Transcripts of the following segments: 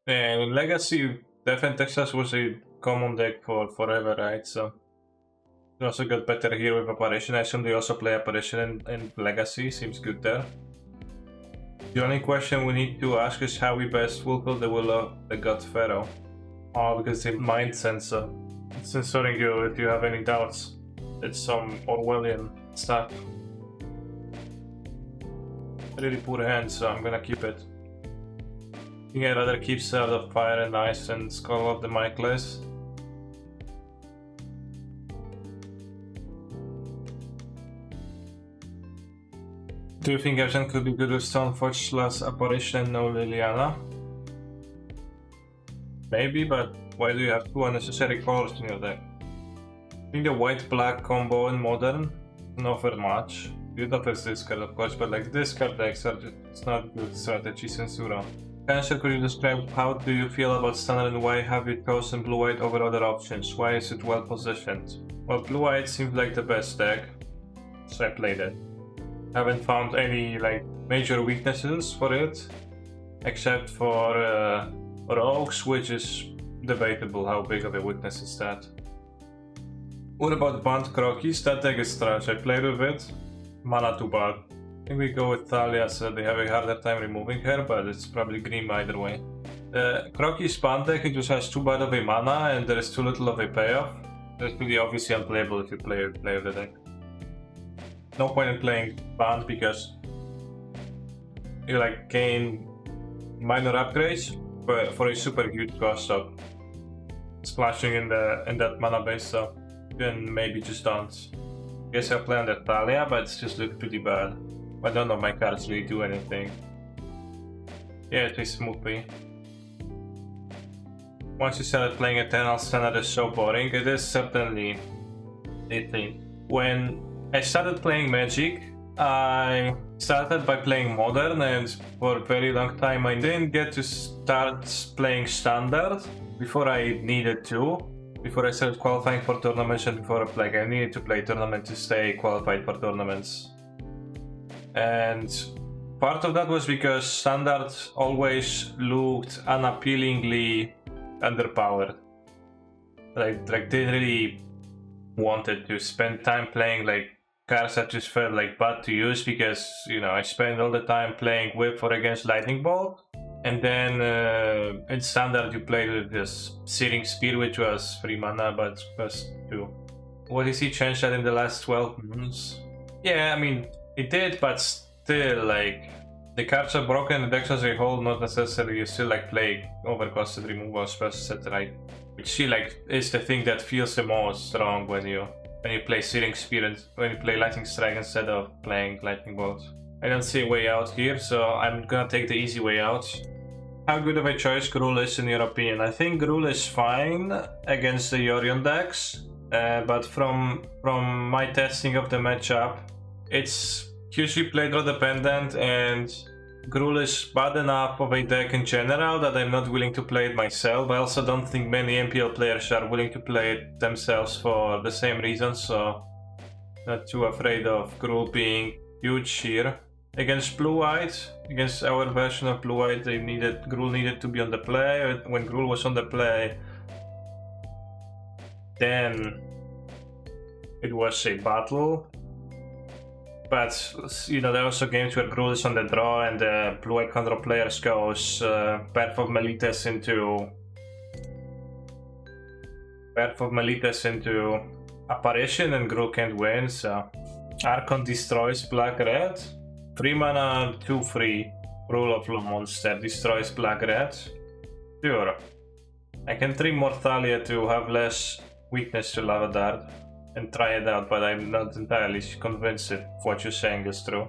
And in Legacy, Death and Texas was a common deck for forever, right? So it also got better here with Apparition. I assume they also play Apparition in Legacy. Seems good there. The only question we need to ask is how we best fulfill the will of the God Pharaoh. Oh, because the mind sensor. It's censoring you if you have any doubts. It's some Orwellian stuff. Really poor hand, so I'm gonna keep it. I think I'd rather keep Sword of Fire and Ice and Skull of the Michaelis. Do you think Evgen could be good with Stoneforge / Apparition and no Liliana? Maybe, but why do you have two unnecessary colors in your deck? I think the white-black combo in Modern doesn't offer much. It offers this card, of course, but like this card decks are just not good strategy, Censura. Kanister, could you describe how do you feel about Standard and why have you chosen Blue-White over other options? Why is it well positioned? Well, Blue-White seems like the best deck, so I played it. Haven't found any like major weaknesses for it, except for Rogues, which is debatable how big of a weakness is that. What about Band Crockies? That deck is trash. I played with it. Mana too bad. I think we go with Thalia, so they have a harder time removing her, but it's probably green either way. The Crockies Band deck, it just has too bad of a mana and there is too little of a payoff. It's pretty obviously unplayable if you play the deck. No point in playing Band because you like gain minor upgrades for a super huge cost of splashing in that mana base, so then maybe just don't. Guess I'll play on the Thalia, but it just looks pretty bad. I don't know if my cards really do anything. Yeah, it is smoothly. Once you started playing Eternal Standard is so boring, it is certainly a thing. When I started playing Magic, I started by playing Modern, and for a very long time I didn't get to start playing Standard before I needed to. Before I started qualifying for tournaments and before I needed to play tournaments to stay qualified for tournaments. And part of that was because Standard always looked unappealingly underpowered. Like didn't really wanted to spend time playing like cards that just felt like bad to use because, you know, I spend all the time playing Whip or against Lightning Bolt. And then in Standard you played with this Searing Spear, which was 3 mana, but was 2. What is he changed that in the last 12 months? Yeah, I mean, it did, but still, like, the cards are broken, the decks as a whole, not necessarily. You still, like, play overcosted removal spells, etc. Which, like, is the thing that feels the most strong when you play Searing Spear and when you play Lightning Strike instead of playing Lightning Bolt. I don't see a way out here, so I'm gonna take the easy way out. How good of a choice Gruul is in your opinion? I think Gruul is fine against the Yorion decks, but from my testing of the matchup, it's hugely play draw dependent, and Gruul is bad enough of a deck in general that I'm not willing to play it myself. I also don't think many MPL players are willing to play it themselves for the same reasons, so not too afraid of Gruul being huge here. Against Blue-White, against our version of Blue-White, Gruul needed to be on the play. When Gruul was on the play, then it was a battle. But, you know, there are also games where Gruul is on the draw and the Blue-White control players goes Birth of Meletis into Apparition and Gruul can't win, so Archon destroys Black-Red. 3 mana, 2/3, Rule of Law monster, destroys Black-Red. Sure. I can trim Morthalia to have less weakness to Lava Dart and try it out, but I'm not entirely convinced if what you're saying is true.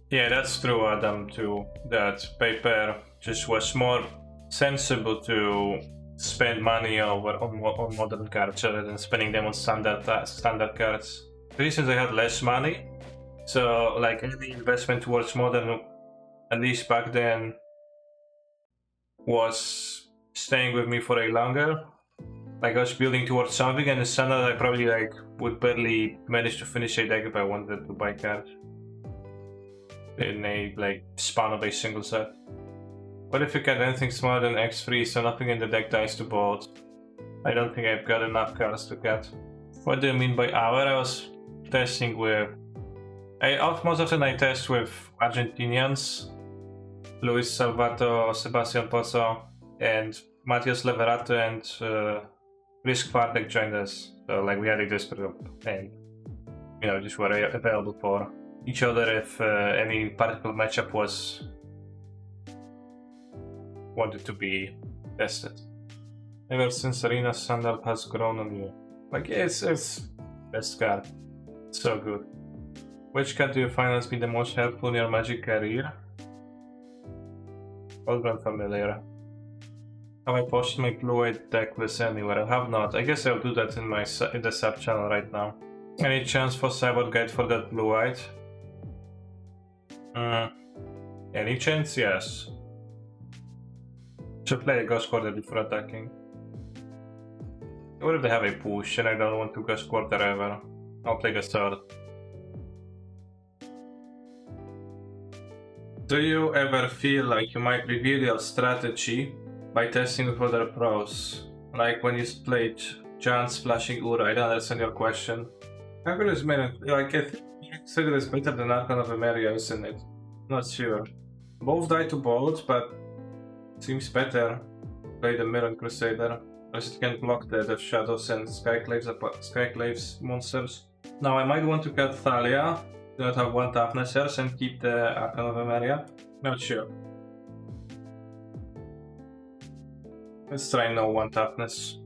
Yeah, that's true, Adam, too. That paper just was more sensible to spend money on modern cards rather than spending them on standard cards. Since I had less money, so like any investment towards modern, at least back then, was staying with me for a longer. Like I was building towards something, and in standard I probably like would barely manage to finish a deck if I wanted to buy cards. in a like span of a single set. What if you get anything smaller than X3 so nothing in the deck dies to board? I don't think I've got enough cards to get. What do you mean by hour? I was testing with... most often I test with Argentinians, Luis Salvato, Sebastian Pozzo, and Matias Leverato and Risk Fartek joined us. So like we had a Discord group and just were available for each other if any particular matchup was wanted to be tested. Ever since Arena Sandal has grown on you. Like it's best card. So good. Which card do you find has been the most helpful in your Magic career? Old and familiar. Have I posted my blue-white deck list anywhere? I have not. I guess I'll do that in the sub channel right now. Any chance for Cyborg Guide for that blue-white? Any chance? Yes. Should play a Ghost Quarter before attacking. What if they have a push and I don't want to Ghost Quarter ever? I'll play the third. Do you ever feel like you might reveal your strategy by testing with other pros? Like when you played Giant Splashing Ura? I don't understand your question. Agro Mirror, like I think Sigurd is better than Archon of Emeria, isn't it? Not sure. Both die to bolt, but seems better. Play the Mirror Crusader, as it can block the Death Shadows and Skyclaves monsters. Now I might want to cut Thalia, do not have one toughnessers, and keep the Archon of Emeria. Not sure. Let's try no one toughness.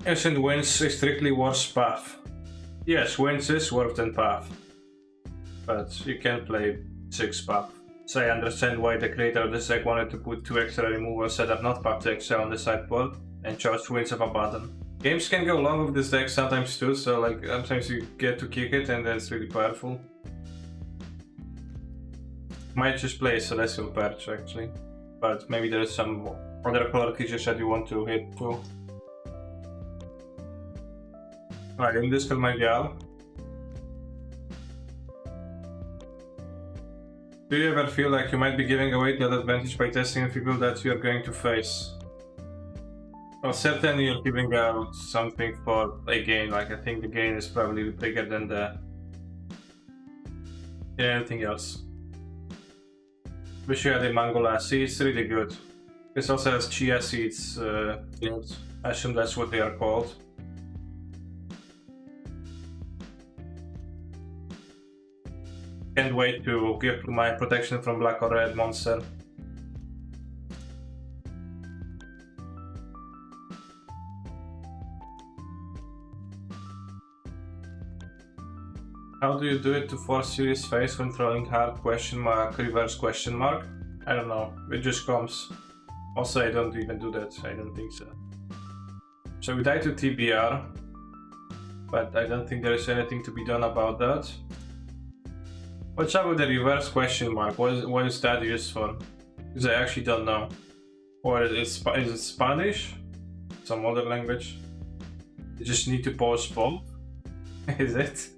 Isn't Winds a strictly worse path? Yes, Winds is worse than path. But you can play 6 path. So I understand why the creator of this deck wanted to put 2 extra removals that are not path to exile on the sideboard and chose Winds of Abaddon. Games can go long with this deck sometimes too, so like sometimes you get to kick it and that's really powerful. Might just play Celestial Perch actually, but maybe there's some other color creatures that you want to hit too. Alright, in this Magial. Do you ever feel like you might be giving away that advantage by testing the people that you are going to face? Well, certainly you're giving out something for a gain, like I think the gain is probably bigger than anything else. Wish you had a mango lassi, it's really good. This also has chia seeds, I assume that's what they are called. Can't wait to give my protection from black or red monster. How do you do it to force serious face when throwing hard question mark, reverse question mark? I don't know, it just comes. Also, I don't even do that, I don't think so. So we died to TBR, but I don't think there is anything to be done about that. What's up with the reverse question mark? What is that used for? Because I actually don't know. Or is it Spanish? Some other language? You just need to post both? Is it?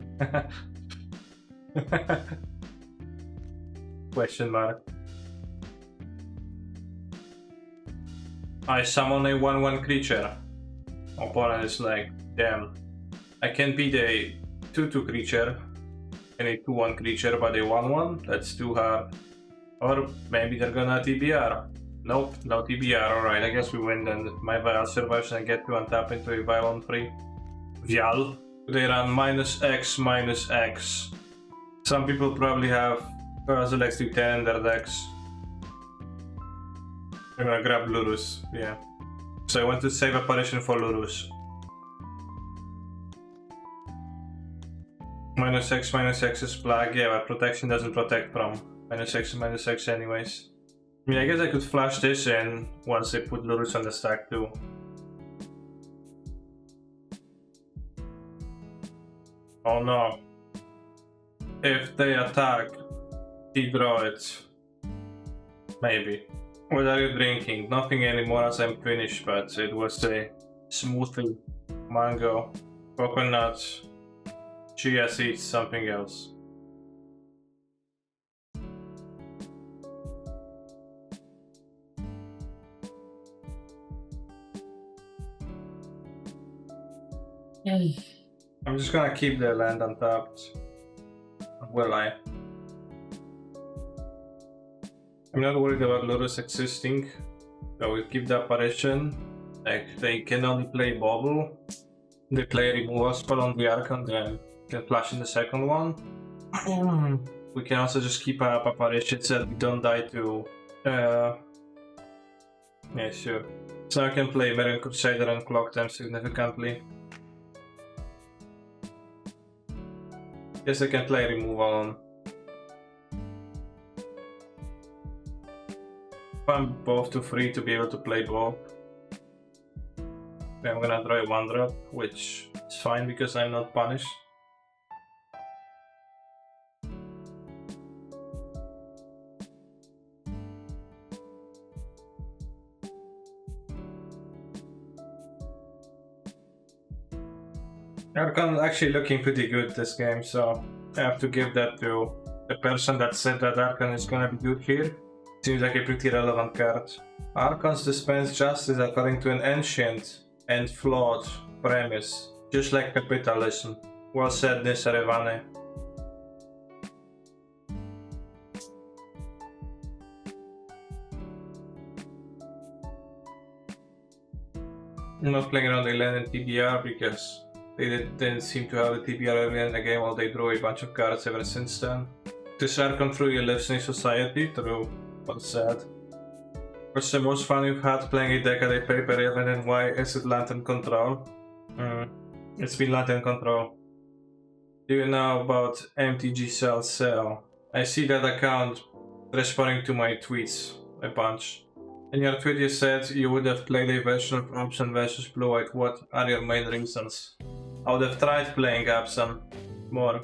Question mark. I summon a 1/1 creature. Opponent is like, damn. I can beat a 2/2 creature and a 2/1 creature, but a 1/1? That's too hard. Or maybe they're gonna TBR. Nope, no TBR. Alright, I guess we win then. My Vial survives and I get to untap into a Vial on 3. Vial. They run -X/-X. Some people probably have Puzzle X310 in their decks. I'm gonna grab Lurus, yeah. So I want to save Apparition for Lurus. -X/-X is Plague, yeah, but protection doesn't protect from -X/-X anyways. I mean, I guess I could flash this in once I put Lurus on the stack too. Oh no. If they attack, he draw it. Maybe. What are you drinking? Nothing anymore as I'm finished, but it was a smoothie, mango, coconut, chia seeds, something else. I'm just gonna keep the land untapped. Will I? I'm not worried about Lotus existing. So we'll keep the apparition. Like, they can only play bubble. They play removal spell on the Archon, then can flash in the second one. We can also just keep up apparitions so that we don't die to... yeah, sure. So I can play Marion Crusader and clock them significantly. Yes, I can play removal on. I'm both too free to be able to play both. Okay, I'm gonna draw a 1-drop, which is fine because I'm not punished. Archon actually looking pretty good this game, so I have to give that to the person that said that Archon is gonna be good here. Seems like a pretty relevant card. Archons dispense justice according to an ancient and flawed premise, just like capitalism. Well said, Nisarevane. I'm not playing around the land in TBR because they didn't seem to have a TBR early in the game, while they drew a bunch of cards ever since then. This Archon truly lives in society, true, but sad. What's the most fun you've had playing a deck at a paper event, and why is it Lantern Control? It's been Lantern Control. Do you know about MTG Cell? I see that account responding to my tweets a bunch. In your tweet you said you would have played a version of Absent versus Blue-White. What are your main reasons? I would have tried playing Absent more,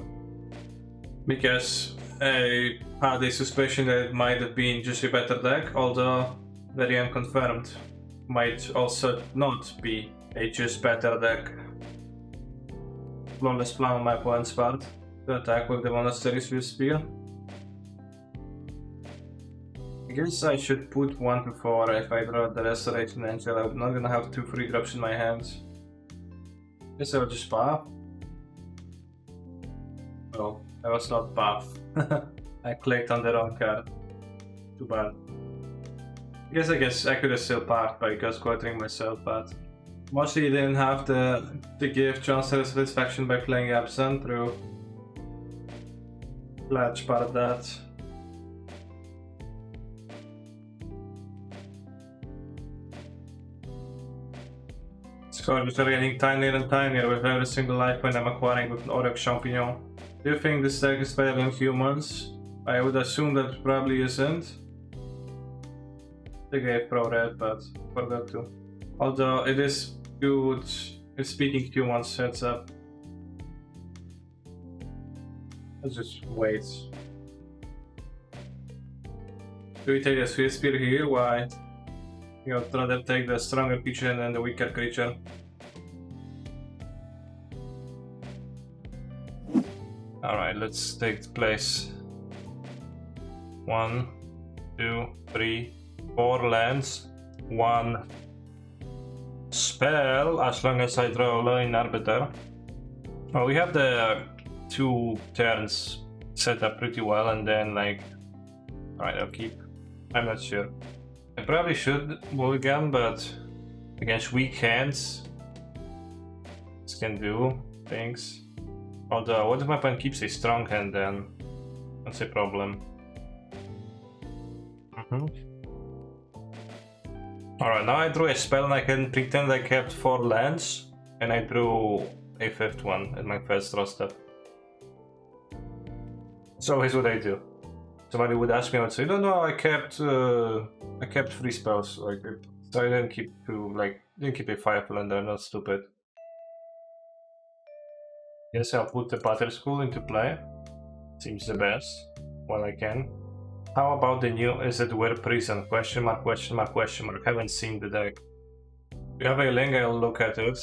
because I had a suspicion that it might have been just a better deck, although very unconfirmed. Might also not be a just better deck. Flawless plan on my opponent's part to attack with the Monastery's with Spear. I guess I should put 1 to 4 if I draw the Restoration Angel. I'm not gonna have 2 free drops in my hands. Guess I'll just path. Oh, I was not path. I clicked on the wrong card. Too bad. I guess I could have still pathed by just quartering myself, but mostly you didn't have to give Chancellor satisfaction by playing Absent through large part of that. Scourges are getting tinier and tinier with every single life point I'm acquiring with an Oryx Champignon. Do you think this deck is better than humans? I would assume that it probably isn't. They gave Pro Red, but forgot to. Although it is good in speaking humans heads up. Let's just wait. Do we take the Swift Spear here? Why? You would rather take the stronger creature than the weaker creature. Alright, let's take the place. 1, 2, 3, 4 lands, 1 spell, as long as I draw a Lane Arbiter. Well, we have the 2 turns set up pretty well, and then like... Alright, I'll keep. I'm not sure. I probably should mulligan, but against weak hands, this can do things. Although, what if my opponent keeps a strong hand then? That's a problem. Alright, now I drew a spell and I can pretend I kept 4 lands, and I drew a 5th one in my first draw step. So here's what I do. Somebody would ask me, I would say, no, I kept 3 spells, like, so I didn't keep 2, like, didn't keep a 5 land, I'm not stupid. Yes, I'll put the Pater School into play. Seems the best, while I can. How about the new Is It Where Prison? Question mark, question mark, question mark. Haven't seen the deck. If you have a link, I'll look at it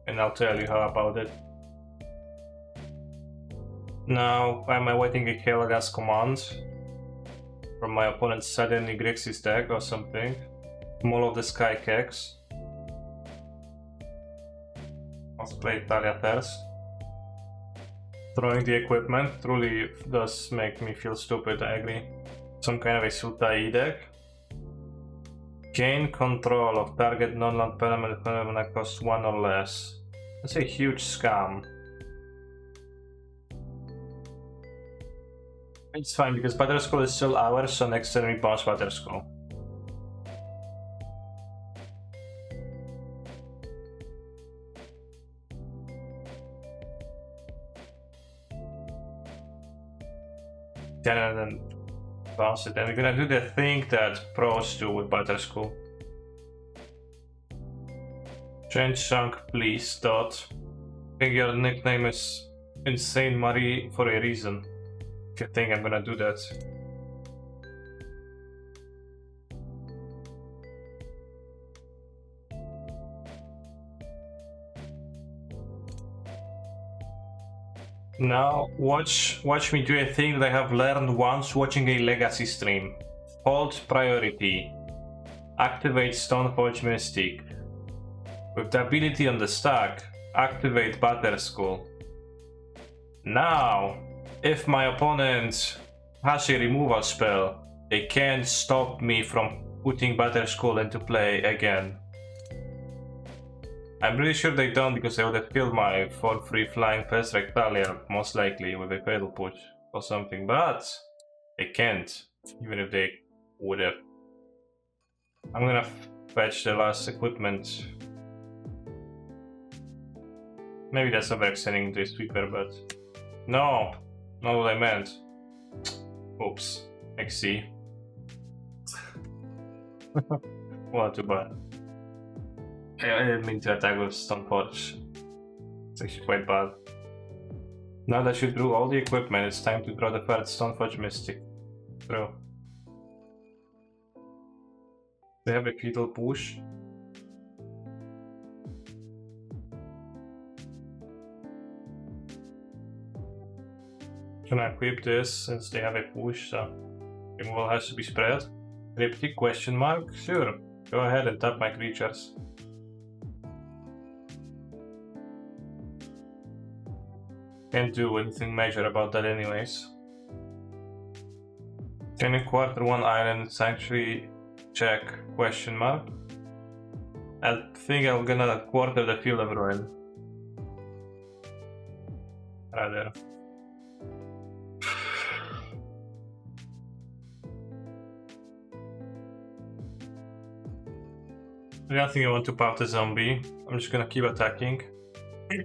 and I'll tell you how about it. Now, am I waiting a Helaga's command from my opponent's suddenly Grixis deck or something? Maul of the Sky Kex. Let's play Talia first. Throwing the equipment truly does make me feel stupid, I agree. Some kind of a Sultai deck. Gain control of target non-land permanent when I cost 1 or less. That's a huge scam. It's fine because Batterskull is still ours, so next turn we bounce Batterskull. Then bounce it, and we're gonna do the thing that pros do with Batterskull. Change chunk, please, dot. I think your nickname is Insane Marie for a reason. If you think I'm gonna do that. Now, watch me do a thing that I have learned once watching a Legacy stream. Hold priority. Activate Stoneforge Mystic. With the ability on the stack, activate Batterskull. Now, if my opponent has a removal spell, they can't stop me from putting Batterskull into play again. I'm really sure they don't, because they would have killed my 4/3 flying fast Rectalia, most likely, with a fatal push or something, but they can't, even if they would have. I'm gonna fetch the last equipment. Maybe that's overextending the sweeper, but no, not what I meant. Oops, XC. Well, too bad. I didn't mean to attack with Stoneforge. It's actually quite bad. Now that you drew all the equipment, it's time to draw the third Stoneforge Mystic. True. They have a fatal push. Can I equip this since they have a push? So removal has to be spread. Cryptic question mark? Sure. Go ahead and tap my creatures. Can't do anything major about that anyways. Can you quarter 1 island sanctuary check question mark? I think I'm gonna quarter the field of ruin. Rather. I don't think I want to pop the zombie. I'm just gonna keep attacking.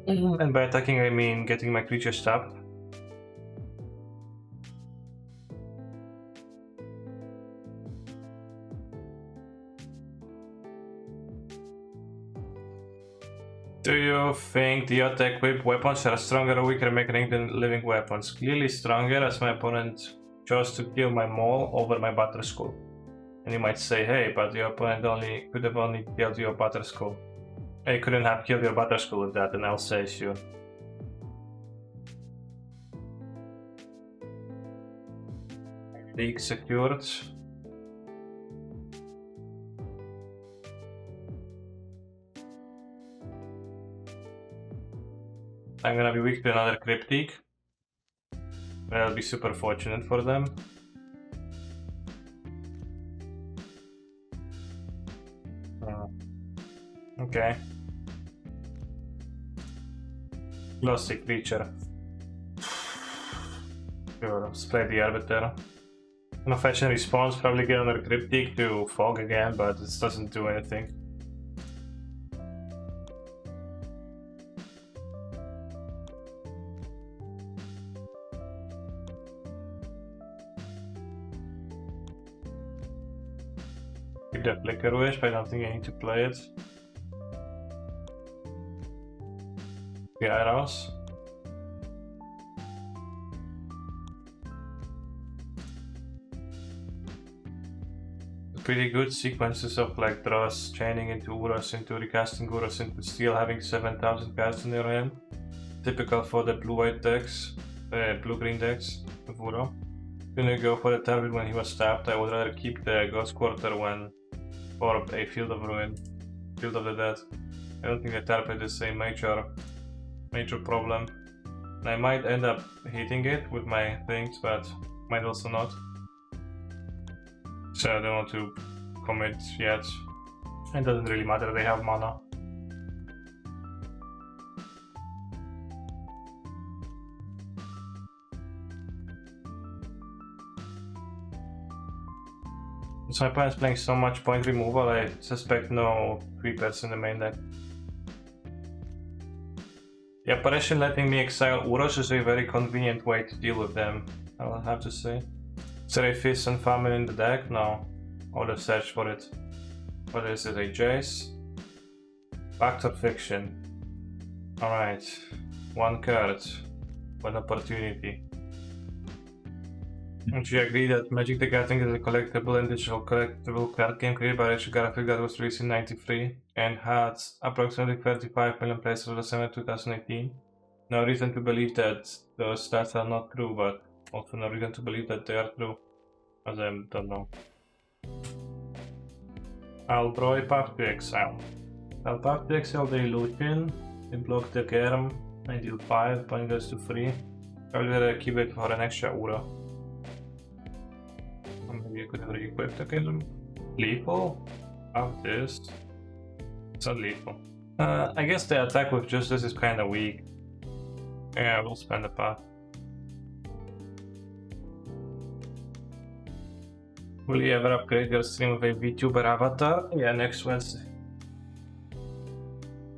And by attacking I mean getting my creature tapped. Do you think the auto-equipped weapons are stronger or weaker mechanic than living weapons? Clearly stronger, as my opponent chose to kill my Maul over my Batterskull. And you might say, hey, but your opponent could have only killed your Batterskull. I couldn't have killed your Batterskull with that, and I'll say sure. League secured. I'm gonna be weak to another Cryptic. That'll be super fortunate for them. Okay. Lost a creature. Sure, let's play the Arbiter. I'm gonna fetch and response, probably get another Cryptic to Fog again, but this doesn't do anything. Keep the Flicker Wish, but I don't think I need to play it. Gyros. pretty good sequences of like draws, chaining into Uros, into recasting Uros, into still having 7,000 cards in your hand. Typical for the blue-white decks, blue-green decks of Uro. Gonna go for the Turbid when he was tapped. I would rather keep the Ghost Quarter when for a Field of Ruin, Field of the Dead. I don't think the Turbid is a major problem. I might end up hitting it with my things, but might also not. So I don't want to commit yet. It doesn't really matter, they have mana. So my opponent's playing so much point removal, I suspect no creepers in the main deck. The apparition letting me exile Uros is a very convenient way to deal with them, I will have to say. Is there a Fist and Famine in the deck? No. I'll just search for it. What is it? A Jace? Fact or Fiction? Alright. One card. One opportunity. Would you agree that Magic the Gathering is a collectible and digital collectible card game created by Richard Garfield that was released in '93 and had approximately 35 million plays over the summer 2018? No reason to believe that those stats are not true, but also no reason to believe that they are true, as I don't know. I'll draw a path to exile. I'll path to exile the illusion, and block the Kerm, and deal 5, point goes to 3. I'll rather keep it for an extra Uro. Maybe I could have re-equipped again. Lethal? Have this. It's not lethal. I guess the attack with Justice is kinda weak. Yeah, we'll spend the path. Will you ever upgrade your stream with a VTuber avatar? Yeah, next Wednesday.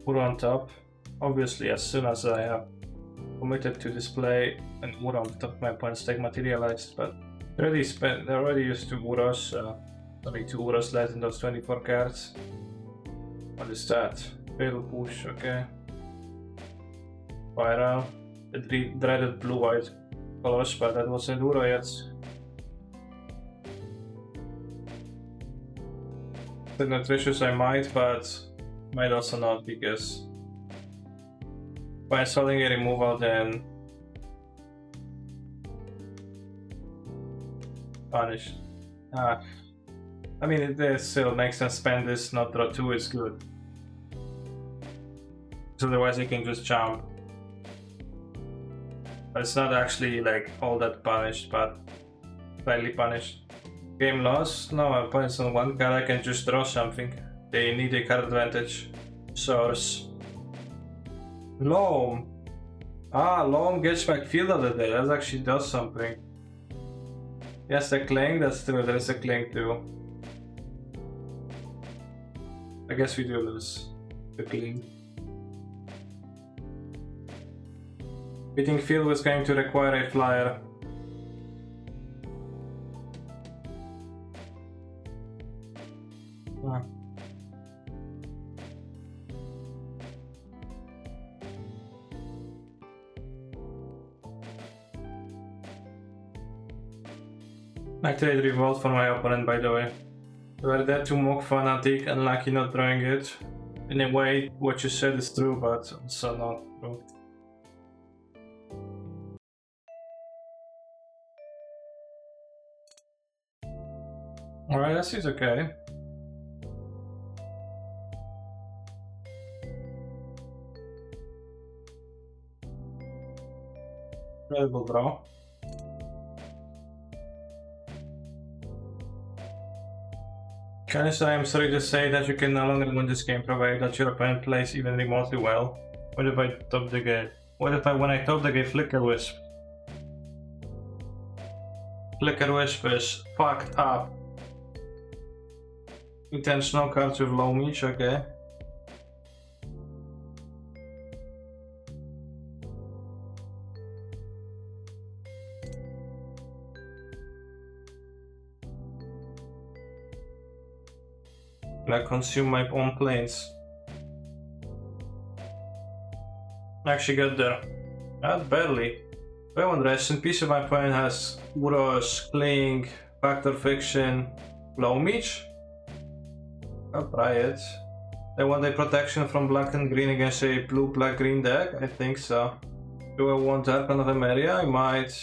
Uro on top. Obviously, as soon as I have committed to display an Uro on top, my opponent's deck materialized, but they're already used to Uros, only 2 Uros left in those 24 cards. What is that? Fatal Push, okay. Pyra. The dreaded blue-white colors, but that wasn't Uro yet. The Nutritious I might, but might also not, because by installing a removal then punish. I mean, it still makes sense spend this, not draw 2 is good. So otherwise I can just jump. But it's not actually like all that punished, but slightly punished. Game loss? No, my opponent's on 1 card, I can just draw something. They need a card advantage. Source. Loam. Loam gets back Field of the Dead, that actually does something. Yes, the Cling, that's true, there is a Cling too. I guess we do lose the Cling. Beating Field was going to require a flyer. I trade Revolt for my opponent, by the way. Were that to mock Fanatic, unlucky not drawing it. In a way, what you said is true, but also not true. Alright, that seems okay. Incredible draw. Kanister, I am sorry to say that you can no longer win this game provided that your opponent plays even remotely well. What if I top the game? What if when I top the game Flicker Wisp? Flicker Wisp is fucked up. Intentional cards with low meech, okay. I consume my own planes. Actually got there. Not barely. I want rest in peace if my opponent has Uros, Cling, Factor Fiction, Low Meech. I'll try it. I want a protection from black and green against a blue black green deck? I think so. Do I want Archon of Emeria? I might.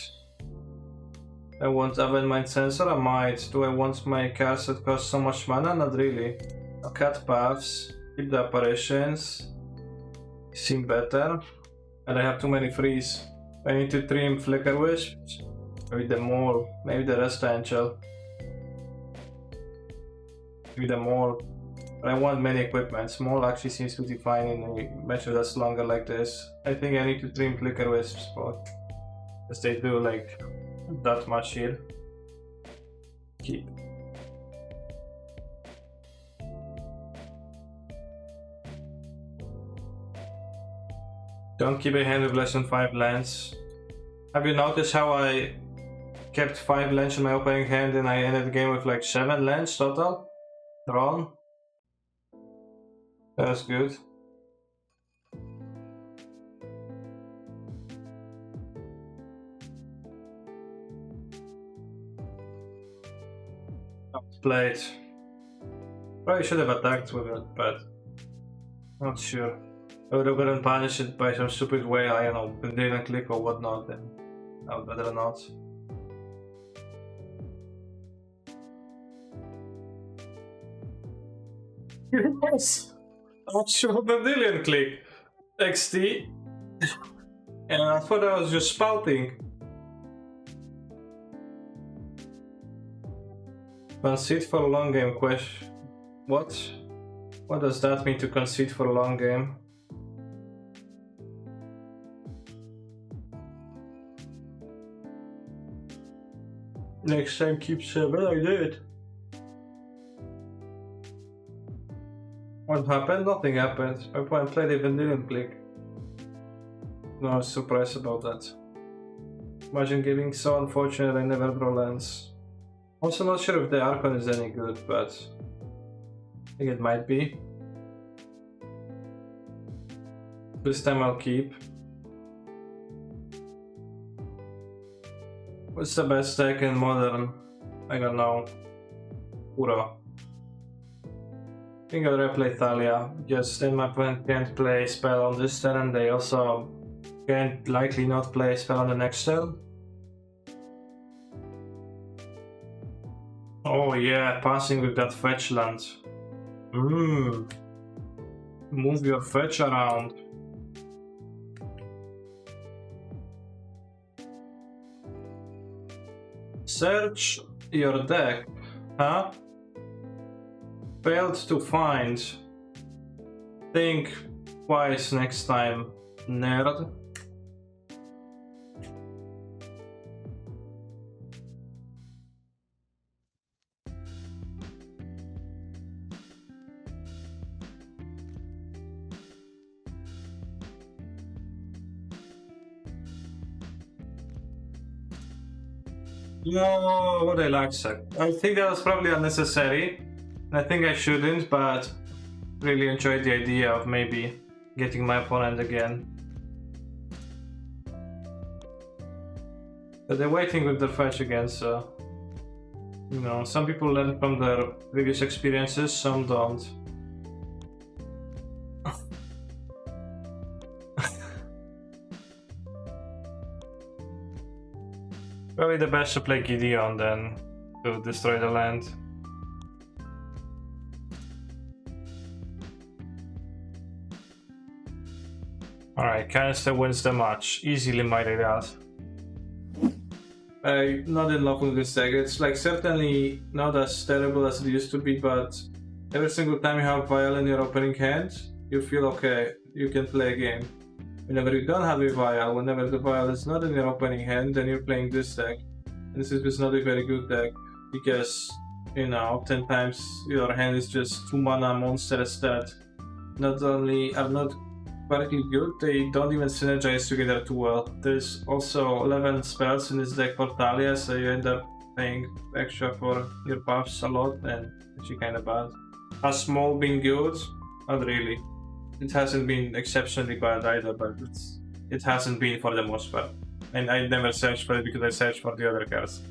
I want Aven Mind Sensor? I might. Do I want my cards that cost so much mana? Not really. I'll cut paths, keep the apparitions. Seem better. And I have too many frees. I need to trim Flicker Wisps. Maybe the Mole. Maybe the Rest Angel. Maybe the Mole. But I want many equipments. Mole actually seems to be fine in a match that's longer like this. I think I need to trim Flicker Wisps, because they do like that much here. Keep. Don't keep a hand with less than 5 lands. Have you noticed how I kept 5 lands in my opening hand and I ended the game with like 7 lands total? Drawn? That's good. Played. Probably should have attacked with it, but not sure. I would have gotten punished by some stupid way, I don't know, didn't click or whatnot, then I would rather not. Yes! Actual Dandelion click. XT. And I thought I was just spouting. Concede for a long game question. What? What does that mean to concede for a long game? Next time keep 7, I did. What happened? Nothing happened. My opponent played even didn't click. No, I was surprised about that. Imagine giving so unfortunate I never draw lands. Also not sure if the Archon is any good, but I think it might be. This time I'll keep. What's the best deck in Modern? I don't know. Uro. I think I'll replay Thalia. Just then my opponent can't play spell on this turn and they also can't likely not play a spell on the next turn. Oh yeah, passing with that fetch land. Move your fetch around. Search your deck, huh? Failed to find. Think twice next time, nerd. No, what I like, sir. I think that was probably unnecessary. I think I shouldn't, but really enjoyed the idea of maybe getting my opponent again. But they're waiting with their fetch again, so you know, some people learn from their previous experiences, some don't. Probably the best to play Gideon then, to destroy the land. Alright, Kanister wins the match. Easily mighty that. I'm not in love with this deck. It's like certainly not as terrible as it used to be, but every single time you have Vial in your opening hand, you feel okay, you can play a game. Whenever you don't have a Vial, whenever the Vial is not in your opening hand, then you're playing this deck. And this is just not a very good deck, because, you know, oftentimes your hand is just 2 mana monster instead. Not only are not particularly good, they don't even synergize together too well. There's also 11 spells in this deck for Thalia, so you end up paying extra for your buffs a lot, and it's actually kind of bad. Has Small been good? Not really. It hasn't been exceptionally bad either, but it hasn't been for the most part. And I never searched for it because I searched for the other cards.